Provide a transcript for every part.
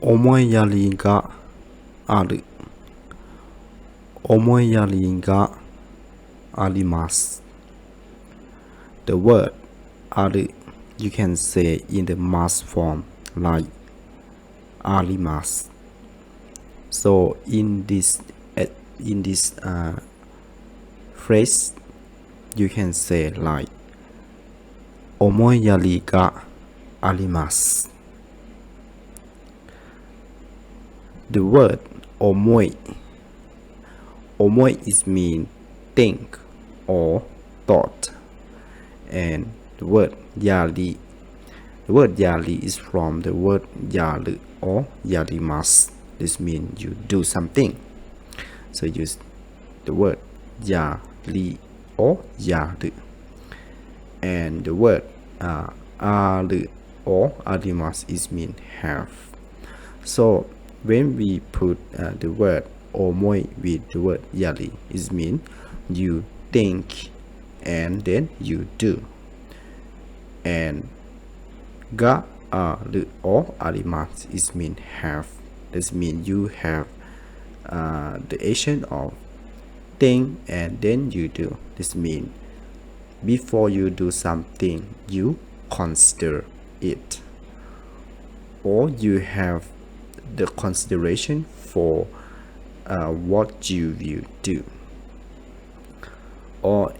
思いやりがある。思いやりがあります。The word ある you can say in the mass form like あります。So in this phrase you can say like 思いやりがあります。The word 思い is mean think or thought, and the word yari is from the word yaru or yarimasu. This means you do something. So use the word yari or yaru, and the word aru or arimasu is mean have. So when we put the word omoi with the word yari, it means you think and then you do. And ga aru or arimasu is mean have. This means you have the action of think and then you do. This means before you do something you consider it, or you have the consideration for what you will do. Or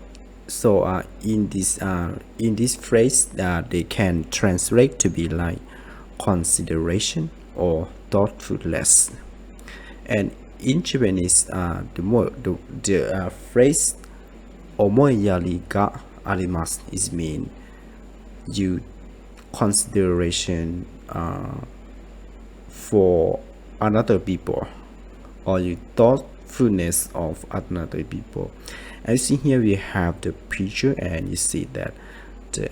so in this phrase they can translate to be like consideration or thoughtfulness. And in Japanese the phrase omoiyari ga arimasu is mean you consideration for another people, or you thoughtfulness of another people. As you see here, we have the picture, and you see that the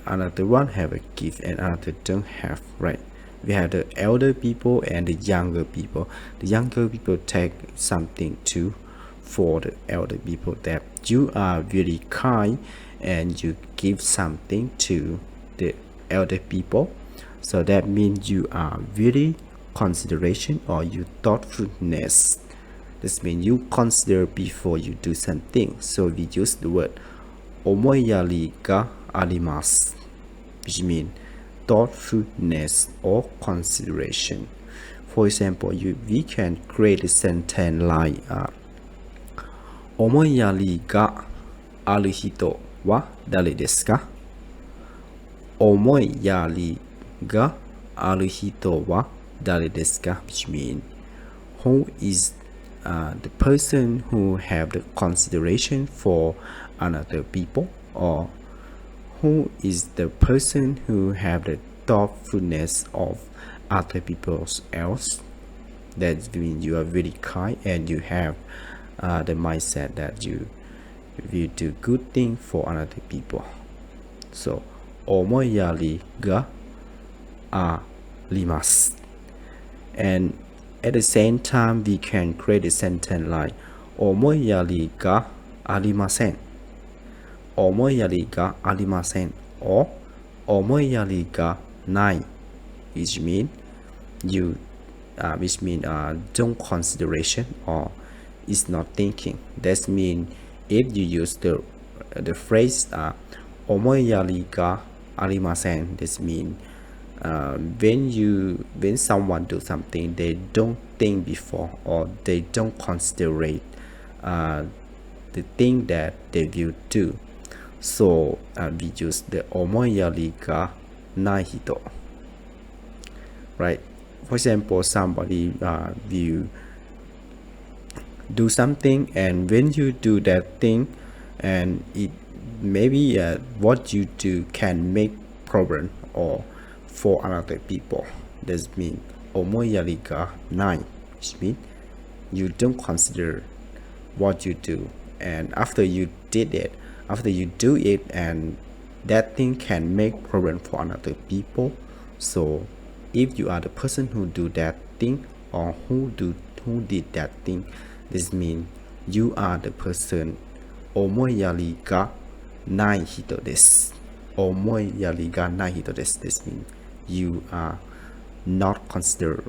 another one have a gift and another don't have, right? We have the elder people and the younger people. The younger people take something too for the elder people, that you are very kind and you give something to the elder people. So that means you are very consideration or you thoughtfulness. This means you consider before you do something. So we use the word omoiyari ga arimasu, which means thoughtfulness or consideration. For example, we can create a sentence like 思いやりがある人は誰ですか？思いやりがある人は誰ですか? Which means who is the person who have the consideration for another people, or who is the person who have the thoughtfulness of other people else. That means you are very kind and you have the mindset that you will do good thing for another people. So 思いやりがあります. And at the same time we can create a sentence like 思いやりがありません。思いやりがありません or 思いやりがない which mean you don't consideration or is not thinking. That means if you use the phrase 思いやりがありません, this means when someone do something they don't think before, or they don't consider the thing that they will do. So we use the 思いやりがない人, right? For example, somebody will do something, and when you do that thing, and it maybe what you do can make problem or for another people. That means 思いやりがない, which means you don't consider what you do, and after you do it, and that thing can make problem for another people. So if you are the person who do that thing, or who did that thing, this means you are the person 思いやりがない人です。思いやりがない人です。This means you are not considered